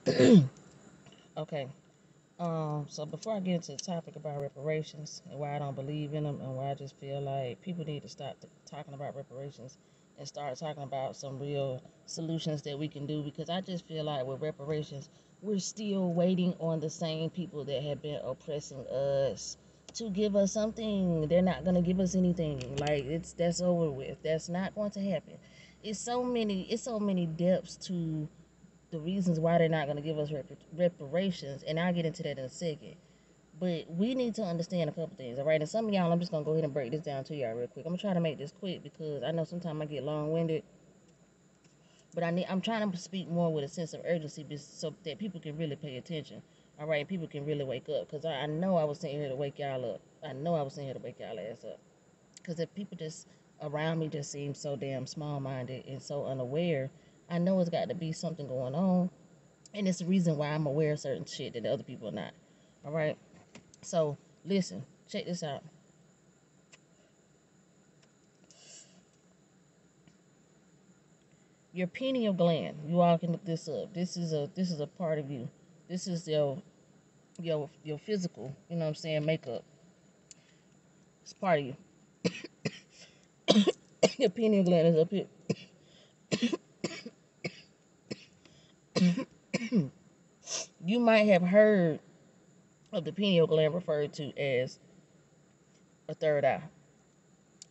Okay. So before I get into the topic about reparations and why I don't believe in them and why I just feel like people need to stop talking about reparations and start talking about some real solutions that we can do, because I just feel like with reparations, we're still waiting on the same people that have been oppressing us to give us something. They're not gonna give us anything. Like, that's over with. That's not going to happen. It's so many depths to the reasons why they're not going to give us reparations, and I'll get into that in a second. But we need to understand a couple things, all right? And some of y'all, I'm just going to go ahead and break this down to y'all real quick. I'm going to try to make this quick because I know sometimes I get long-winded, but I'm trying to speak more with a sense of urgency so that people can really pay attention, all right? People can really wake up, because I know I was sitting here to wake y'all up. I know I was sitting here to wake y'all ass up. Because if people just around me just seem so damn small-minded and so unaware, I know it's got to be something going on, and it's the reason why I'm aware of certain shit that the other people are not. All right. So listen, check this out. Your pineal gland. You all can look this up. This is a part of you. This is your physical. You know what I'm saying? Makeup. It's part of you. Your pineal gland is up here. You might have heard of the pineal gland referred to as a third eye.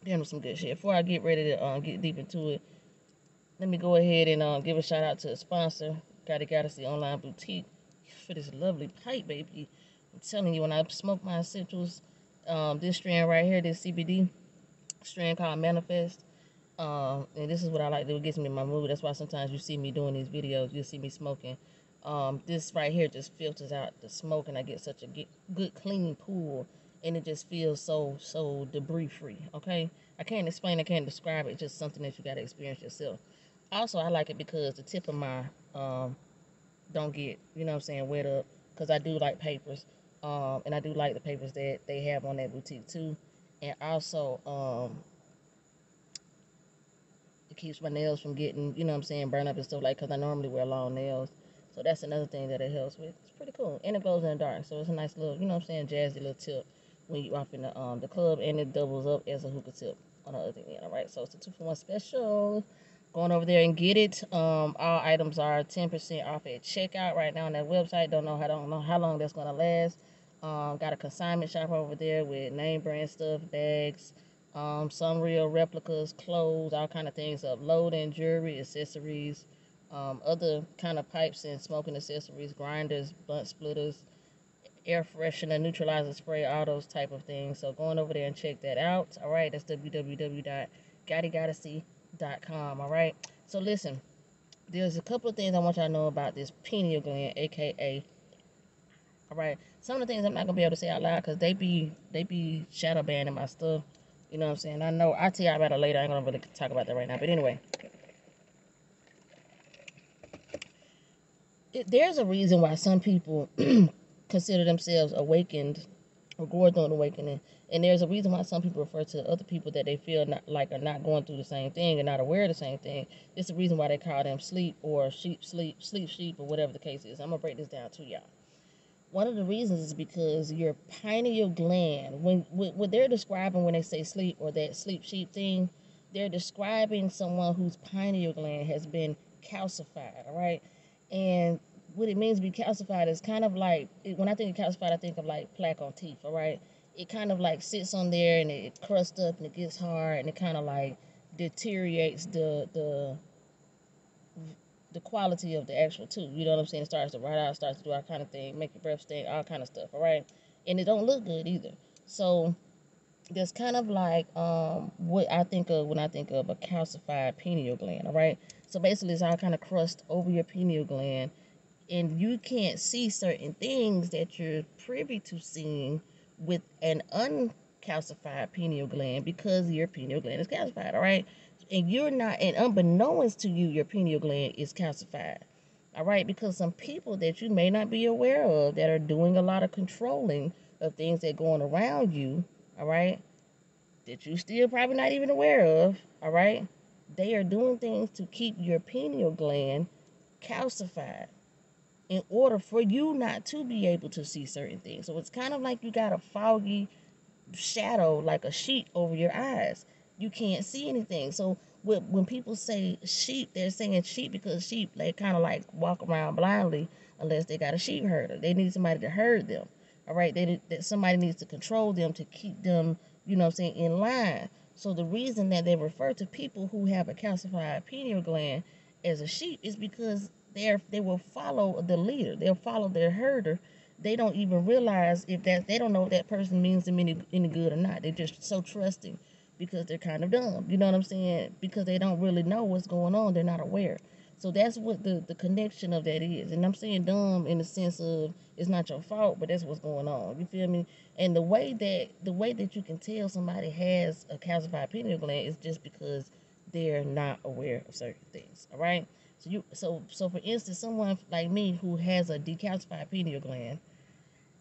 Damn, some good shit. Before I get ready to get deep into it, let me go ahead and give a shout out to a sponsor, Gotta See Online Boutique, for this lovely pipe, baby. I'm telling you, when I smoke my essentials, this strand right here, this CBD strand called Manifest, and this is what I like to do. It gets me in my mood. That's why sometimes you see me doing these videos, you'll see me smoking. This right here just filters out the smoke, and I get such a good clean pool, and it just feels so debris free. Okay, I can't explain, I can't describe it. It's just something that you gotta experience yourself. Also, I like it because the tip of my don't get, you know what I'm saying, wet up, because I do like papers, and I do like the papers that they have on that boutique too, and also it keeps my nails from getting, you know what I'm saying, burned up and stuff, like, because I normally wear long nails, so that's another thing that it helps with. It's pretty cool, and it glows in the dark, so it's a nice little, you know what I'm saying, jazzy little tip when you off in the club, and it doubles up as a hookah tip on the other end. All right, so it's a 2-for-1 special. Going over there and get it. All items are 10% off at checkout right now on that website. Don't know how long that's gonna last. Got a consignment shop over there with name brand stuff, bags, some real replicas, clothes, all kind of things, uploading, jewelry, accessories, other kind of pipes and smoking accessories, grinders, blunt splitters, air freshener, neutralizer spray, all those type of things. So going over there and check that out. All right, that's www.gottagottasee.com. All right. So listen, there's a couple of things I want y'all to know about this pineal gland, aka. All right, some of the things I'm not gonna be able to say out loud because they be shadow banning my stuff. You know what I'm saying? I know I'll tell y'all about it later. I ain't gonna really talk about that right now. But anyway, there's a reason why some people consider themselves awakened or going through an awakening, and there's a reason why some people refer to other people that they feel not like are not going through the same thing and not aware of the same thing. It's the reason why they call them sleep or sleep sheep, or whatever the case is. I'm gonna break this down to y'all. One of the reasons is because your pineal gland, when what they're describing when they say sleep or that sleep sheep thing, they're describing someone whose pineal gland has been calcified, all right? And what it means to be calcified is kind of like, when I think of calcified, I think of like plaque on teeth, all right? It kind of like sits on there and it crusts up and it gets hard and it kind of like deteriorates the quality of the actual tooth. You know what I'm saying? It starts to rot out, starts to do all kind of thing, make your breath stink, all kind of stuff. All right, and it don't look good either. So that's kind of like what I think of when I think of a calcified pineal gland. All right, so basically it's all kind of crust over your pineal gland, and you can't see certain things that you're privy to seeing with an uncalcified pineal gland because your pineal gland is calcified. All right, and you're not, and unbeknownst to you, your pineal gland is calcified. All right, because some people that you may not be aware of that are doing a lot of controlling of things that going around you, all right, that you still probably not even aware of, all right, they are doing things to keep your pineal gland calcified. in order for you not to be able to see certain things. So it's kind of like you got a foggy shadow, like a sheet over your eyes. You can't see anything. So when people say sheep, they're saying sheep because sheep, they kind of like walk around blindly unless they got a sheep herder. They need somebody to herd them. All right, that somebody needs to control them to keep them, you know what I'm saying, in line. So the reason that they refer to people who have a calcified pineal gland as a sheep is because they will follow the leader. They'll follow their herder. They don't even realize if that, they don't know if that person means them any good or not. They're just so trusting because they're kind of dumb. You know what I'm saying? Because they don't really know what's going on. They're not aware. So that's what the connection of that is. And I'm saying dumb in the sense of it's not your fault, but that's what's going on. You feel me? And the way that you can tell somebody has a calcified pineal gland is just because they're not aware of certain things. All right. So for instance, someone like me who has a decalcified pineal gland,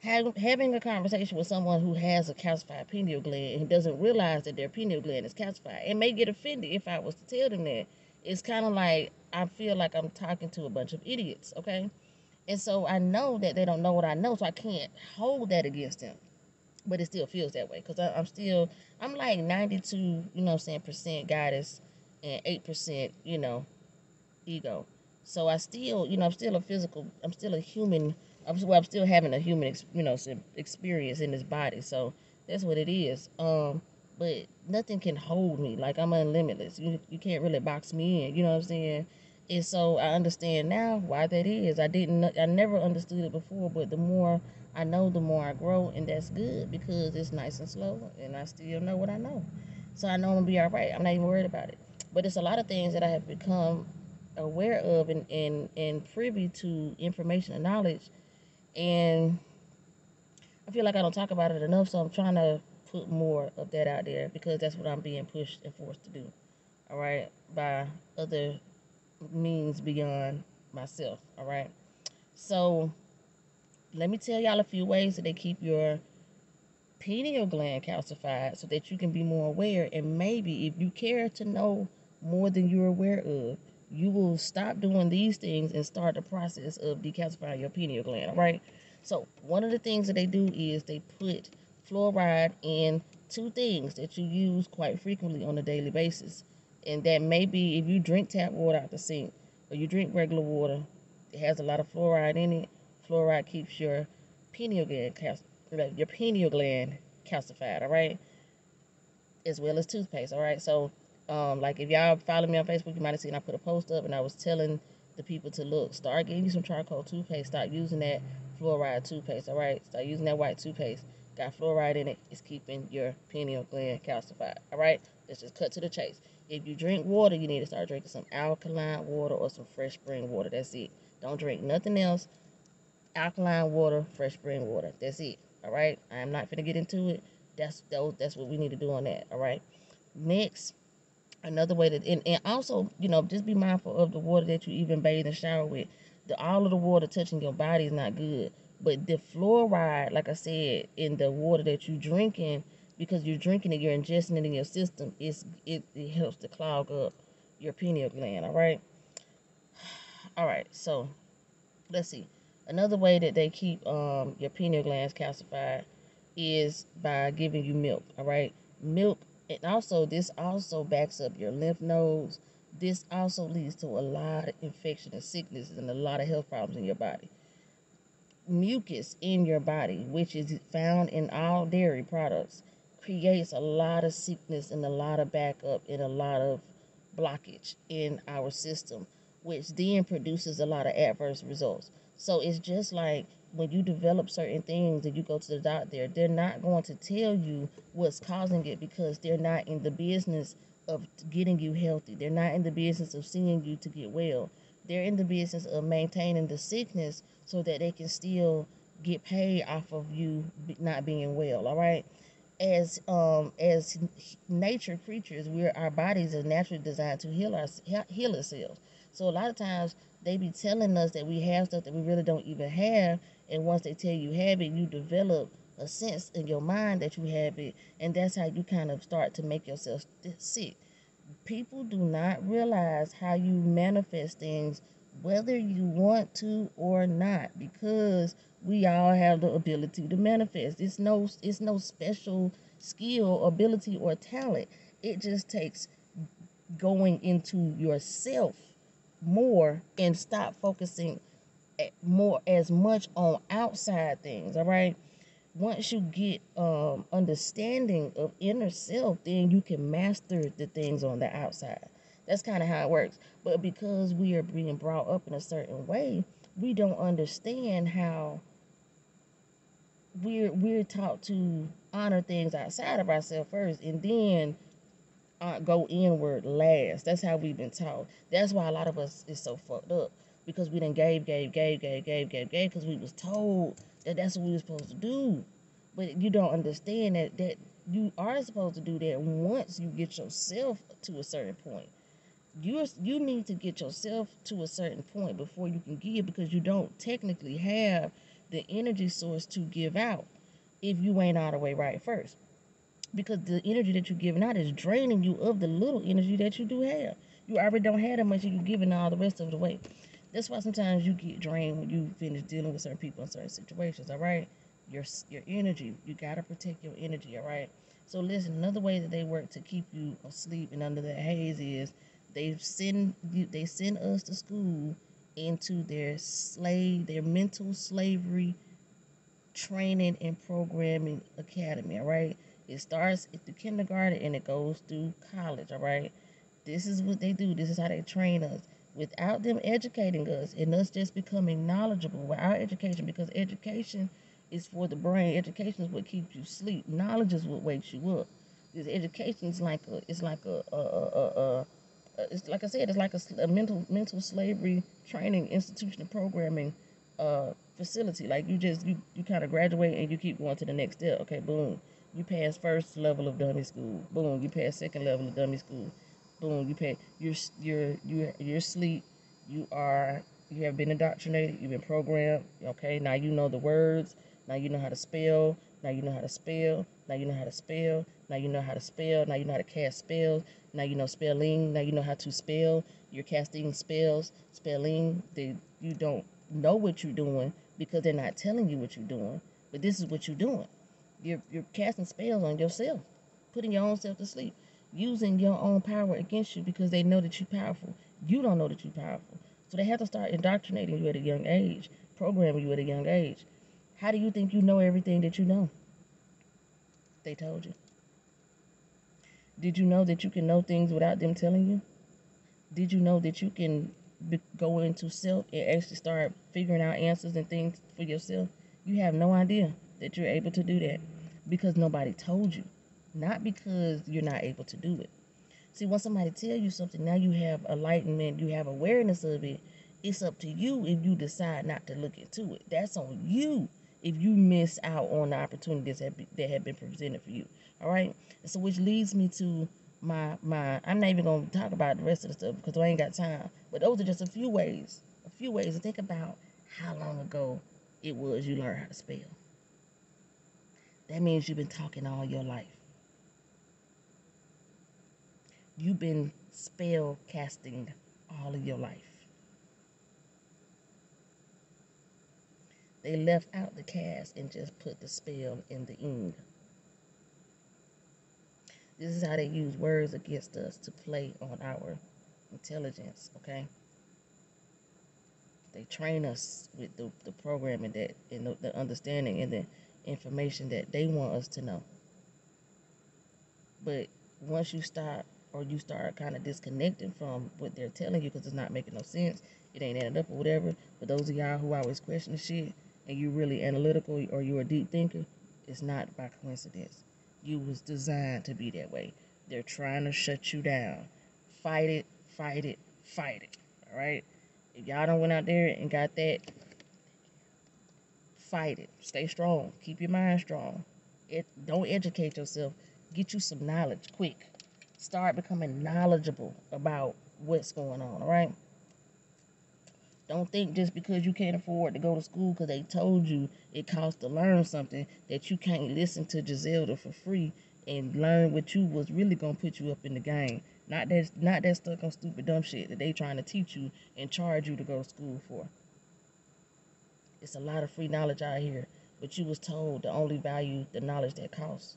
having a conversation with someone who has a calcified pineal gland and doesn't realize that their pineal gland is calcified and may get offended if I was to tell them that, it's kind of like I feel like I'm talking to a bunch of idiots, okay? And so I know that they don't know what I know, so I can't hold that against them. But it still feels that way because I'm like 92, you know what I'm saying, percent goddess and 8%, ego. So I still, I'm still a physical, I'm still a human. I'm still having a human, experience in this body. So that's what it is. But nothing can hold me. Like I'm unlimitless. You can't really box me in. You know what I'm saying? And so I understand now why that is. I never understood it before. But the more I know, the more I grow, and that's good because it's nice and slow, and I still know what I know. So I know I'm gonna be all right. I'm not even worried about it. But it's a lot of things that I have become aware of and privy to information and knowledge, and I feel like I don't talk about it enough, so I'm trying to put more of that out there because that's what I'm being pushed and forced to do, all right, by other means beyond myself, all right? So let me tell y'all a few ways that they keep your pineal gland calcified so that you can be more aware, and maybe if you care to know more than you're aware of, you will stop doing these things and start the process of decalcifying your pineal gland, all right? So one of the things that they do is they put fluoride in two things that you use quite frequently on a daily basis. And that may be if you drink tap water out the sink or you drink regular water, it has a lot of fluoride in it. Fluoride keeps your pineal gland calcified, all right? As well as toothpaste, all right? So like if y'all follow me on Facebook, you might have seen I put a post up and I was telling the people to look, start getting you some charcoal toothpaste, start using that fluoride toothpaste, all right? Start using that white toothpaste. Got fluoride in it. It's keeping your pineal gland calcified, all right? Let's just cut to the chase. If you drink water, you need to start drinking some alkaline water or some fresh spring water. That's it. Don't drink nothing else. Alkaline water, fresh spring water. That's it, all right? I am not finna get into it. That's what we need to do on that, all right? Next, another way to, and also, just be mindful of the water that you even bathe and shower with. All of the water touching your body is not good. But the fluoride, like I said, in the water that you're drinking, because you're drinking it, you're ingesting it in your system, it helps to clog up your pineal gland, all right? All right, so let's see. Another way that they keep your pineal glands calcified is by giving you milk, all right? Milk, and also this also backs up your lymph nodes. This also leads to a lot of infection and sicknesses and a lot of health problems in your body. Mucus in your body, which is found in all dairy products, creates a lot of sickness and a lot of backup and a lot of blockage in our system, which then produces a lot of adverse results. So it's just like when you develop certain things and you go to the doctor, they're not going to tell you what's causing it because they're not in the business of getting you healthy. They're not in the business of seeing you to get well. They're in the business of maintaining the sickness so that they can still get paid off of you not being well, all right? As nature creatures, our bodies are naturally designed to heal ourselves. So a lot of times they be telling us that we have stuff that we really don't even have, and once they tell you have it, you develop a sense in your mind that you have it, and that's how you kind of start to make yourself sick. People do not realize how you manifest things whether you want to or not, because we all have the ability to manifest. It's no special skill, ability, or talent. It just takes going into yourself more and stop focusing more as much on outside things. All right, once you get understanding of inner self, then you can master the things on the outside. That's kind of how it works. But because we are being brought up in a certain way, we don't understand how we're taught to honor things outside of ourselves first, and then go inward last. That's how we've been taught. That's why a lot of us is so fucked up, because we done gave, because we was told that that's what we were supposed to do. But you don't understand that you are supposed to do that once you get yourself to a certain point. You need to get yourself to a certain point before you can give, because you don't technically have the energy source to give out if you ain't all the way right first, because the energy that you're giving out is draining you of the little energy that you do have. You already don't have that much, and you're giving all the rest of the way. That's why sometimes you get drained when you finish dealing with certain people in certain situations. All right, your energy, you gotta protect your energy. All right. So listen, another way that they work to keep you asleep and under that haze is they send us to school into their mental slavery training and programming academy. All right, it starts at the kindergarten and it goes through college. All right, this is what they do. This is how they train us without them educating us and us just becoming knowledgeable without education, because education is for the brain. Education is what keeps you asleep. Knowledge is what wakes you up. This education is like it's like I said, it's like a mental slavery training institution and programming facility. Like you kind of graduate and you keep going to the next step. Okay, boom, you pass first level of dummy school. Boom, you pass second level of dummy school. Boom, you pass you're asleep. You have been indoctrinated. You've been programmed. Okay, now you know the words. Now you know how to spell. Now you know how to spell. Now you know how to spell. Now you know how to spell. Now you know how to cast spells. Now you know spelling. Now you know how to spell. You're casting spells, spelling. You don't know what you're doing because they're not telling you what you're doing. But this is what you're doing. You're casting spells on yourself, putting your own self to sleep, using your own power against you because they know that you're powerful. You don't know that you're powerful. So they have to start indoctrinating you at a young age, programming you at a young age. How do you think you know everything that you know? They told you. Did you know that you can know things without them telling you? Did you know that you can go into self and actually start figuring out answers and things for yourself? You have no idea that you're able to do that because nobody told you, not because you're not able to do it. See, once somebody tell you something, now you have enlightenment, you have awareness of it. It's up to you if you decide not to look into it. That's on you if you miss out on the opportunities that have been presented for you. All right. So which leads me to my I'm not even gonna talk about the rest of the stuff because I ain't got time. But those are just a few ways to think about how long ago it was you learned how to spell. That means you've been talking all your life. You've been spell casting all of your life. They left out the cast and just put the spell in the ing. This is how they use words against us to play on our intelligence, okay? They train us with the programming that and the understanding and the information that they want us to know. But once you stop or you start kind of disconnecting from what they're telling you because it's not making no sense, it ain't adding up or whatever. But those of y'all who always question the shit and you really analytical or you're a deep thinker, it's not by coincidence. You was designed to be that way. They're trying to shut you down. Fight it, fight it, fight it. All right? If y'all done went out there and got that, fight it. Stay strong. Keep your mind strong. Don't educate yourself. Get you some knowledge quick. Start becoming knowledgeable about what's going on, all right? Don't think just because you can't afford to go to school because they told you it costs to learn something that you can't listen to Giselda for free and learn what you was really going to put you up in the game. Not that stuck on stupid dumb shit that they trying to teach you and charge you to go to school for. It's a lot of free knowledge out here, but you was told to only value the knowledge that costs.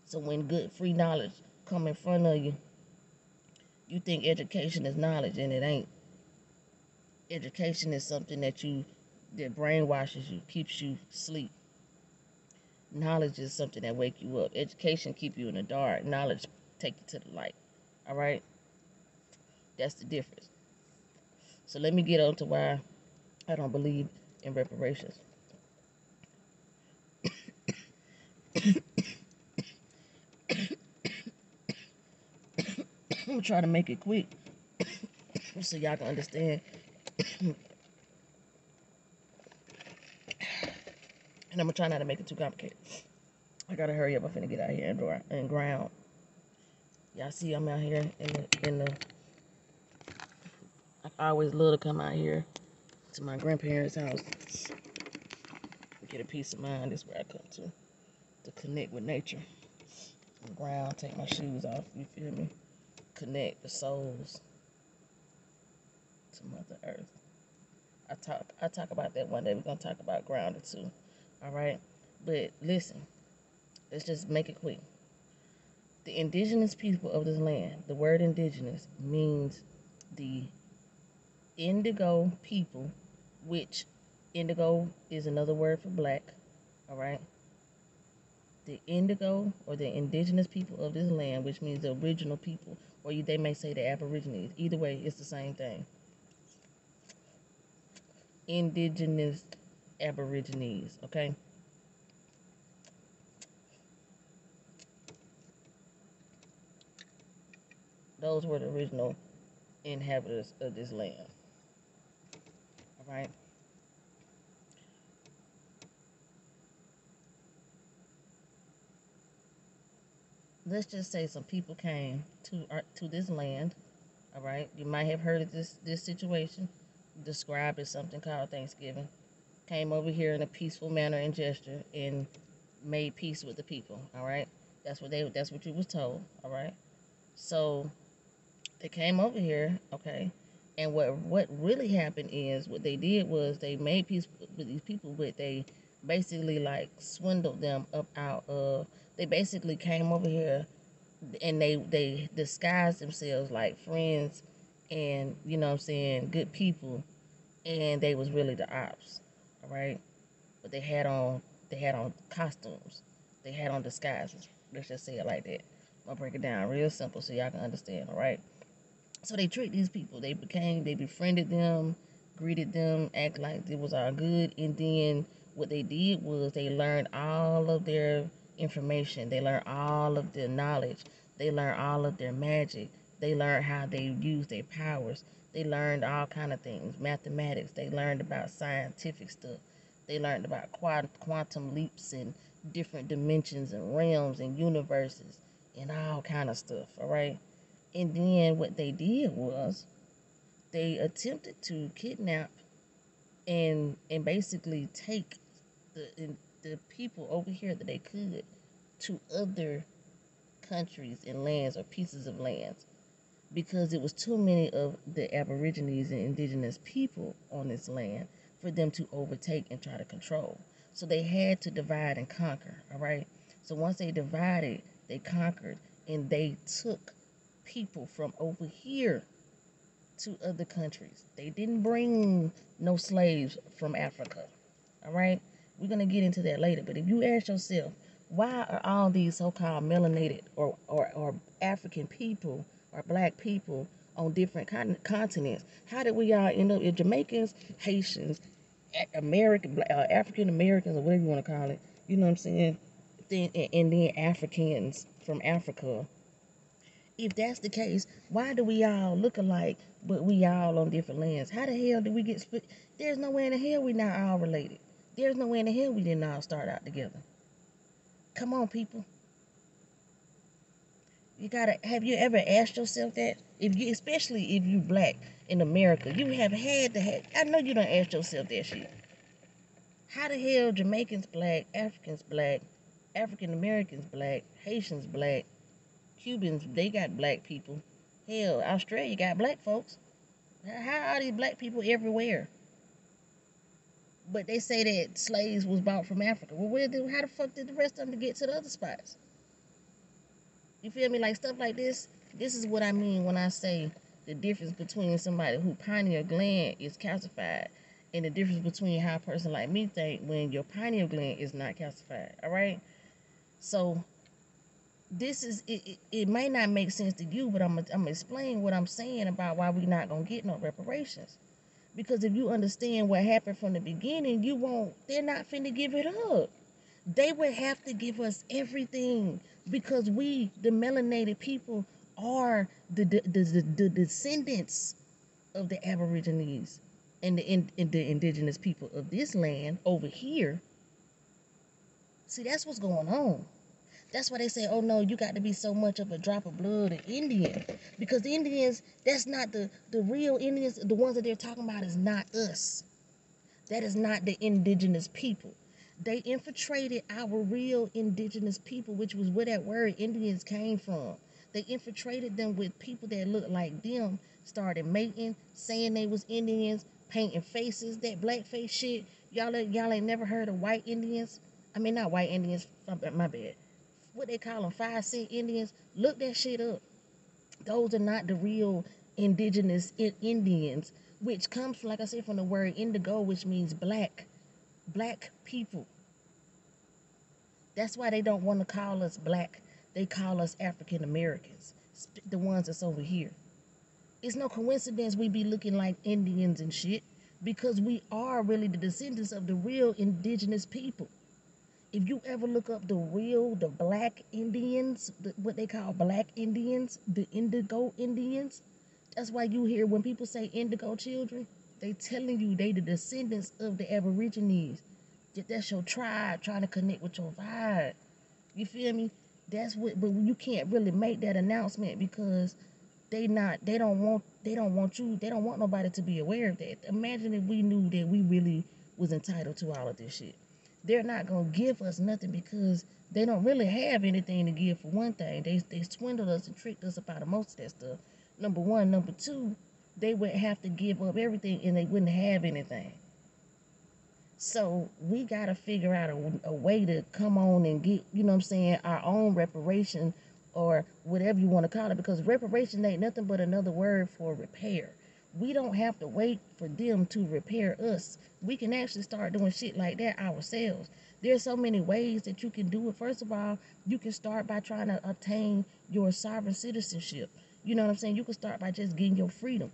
So when good free knowledge come in front of you, you think education is knowledge, and it ain't. Education is something that brainwashes you, keeps you asleep. Knowledge is something that wake you up. Education keep you in the dark. Knowledge take you to the light. All right? That's the difference. So let me get on to why I don't believe in reparations. I'm gonna try to make it quick so y'all can understand. And I'm gonna try not to make it too complicated. I gotta hurry up. I'm finna get out here and ground. Y'all see I'm out here in the I always love to come out here to my grandparents' house. Get a peace of mind. That's where I come to connect with nature. And ground, take my shoes off, you feel me? Connect the souls to Mother Earth. I talk about that one day. We're gonna talk about grounded too. Alright? But listen, let's just make it quick. The indigenous people of this land, the word indigenous means the indigo people, which indigo is another word for black. Alright? The indigo or the indigenous people of this land, which means the original people, or they may say the aborigines. Either way, it's the same thing. Indigenous aborigines, okay? Those were the original inhabitants of this land. All right? Let's just say some people came to this land. All right? You might have heard of this situation described as something called Thanksgiving. Came over here in a peaceful manner and gesture and made peace with the people. All right? That's what you was told. All right? So they came over here, okay? And what really happened is what they did was they made peace with these people, but they basically like swindled them up out of. They basically came over here and they disguised themselves like friends and, you know what I'm saying, good people, and they was really the ops. All right? But they had on costumes. They had on disguises. Let's just say it like that. I'll break it down real simple so y'all can understand, all right? So they treat these people. They befriended them, greeted them, act like it was all good, and then what they did was they learned all of their information. They learned all of their knowledge. They learned all of their magic. They learned how they use their powers. They learned all kind of things, mathematics. They learned about scientific stuff. They learned about quantum leaps and different dimensions and realms and universes and all kind of stuff, all right? And then what they did was they attempted to kidnap and basically take the people over here that they could to other countries and lands or pieces of lands, because it was too many of the aborigines and indigenous people on this land for them to overtake and try to control. So they had to divide and conquer, all right? So once they divided, they conquered, and they took people from over here to other countries. They didn't bring no slaves from Africa, all right? We're going to get into that later, but if you ask yourself, why are all these so-called melanated or African people or black people on different continents? How did we all end up as Jamaicans, Haitians, African Americans, or whatever you want to call it? You know what I'm saying? And then Africans from Africa. If that's the case, why do we all look alike, but we all on different lands? How the hell did we get split? There's no way in the hell we not all related. There's no way in the hell we didn't all start out together. Come on, people. Have you ever asked yourself that? Especially if you black in America, you have had to have, I know you don't ask yourself that shit. How the hell Jamaicans black, Africans black, African Americans black, Haitians black, Cubans, they got black people. Hell, Australia got black folks. How are these black people everywhere? But they say that slaves was bought from Africa. Well, how the fuck did the rest of them get to the other spots? You feel me? Like stuff like this. This is what I mean when I say the difference between somebody who pineal gland is calcified and the difference between how a person like me think when your pineal gland is not calcified. All right. So this is it. It may not make sense to you, but I'm gonna explain what I'm saying about why we're not gonna get no reparations. Because if you understand what happened from the beginning, you won't. They're not finna give it up. They would have to give us everything because we, the melanated people, are the descendants of the Aborigines and the indigenous people of this land over here. See, that's what's going on. That's why they say, oh no, you got to be so much of a drop of blood, an Indian. Because the Indians, that's not the real Indians. The ones that they're talking about is not us. That is not the indigenous people. They infiltrated our real indigenous people, which was where that word Indians came from. They infiltrated them with people that looked like them, started mating, saying they was Indians, painting faces, that blackface shit. Y'all ain't never heard of white Indians? I mean, not white Indians, my bad. What they call them, 5 cent Indians. Look that shit up. Those are not the real indigenous Indians, which comes from, like I said, from the word indigo, which means black people. That's why they don't want to call us black. They call us African Americans, the ones that's over here. It's no coincidence we be looking like Indians and shit, because we are really the descendants of the real indigenous people. If you ever look up the black Indians, what they call black Indians, the indigo Indians, that's why you hear when people say indigo children, they telling you they the descendants of the Aborigines. That's your tribe trying to connect with your vibe. You feel me? That's what, but you can't really make that announcement because they don't want nobody to be aware of that. Imagine if we knew that we really was entitled to all of this shit. They're not gonna give us nothing because they don't really have anything to give. For one thing, they swindled us and tricked us about most of that stuff. Number one. Number two, they would have to give up everything and they wouldn't have anything. So we gotta figure out a way to come on and get, you know what I'm saying, our own reparation or whatever you want to call it, because reparation ain't nothing but another word for repair. We don't have to wait for them to repair us. We can actually start doing shit like that ourselves. There's so many ways that you can do it. First of all, you can start by trying to obtain your sovereign citizenship. You know what I'm saying? You can start by just getting your freedom.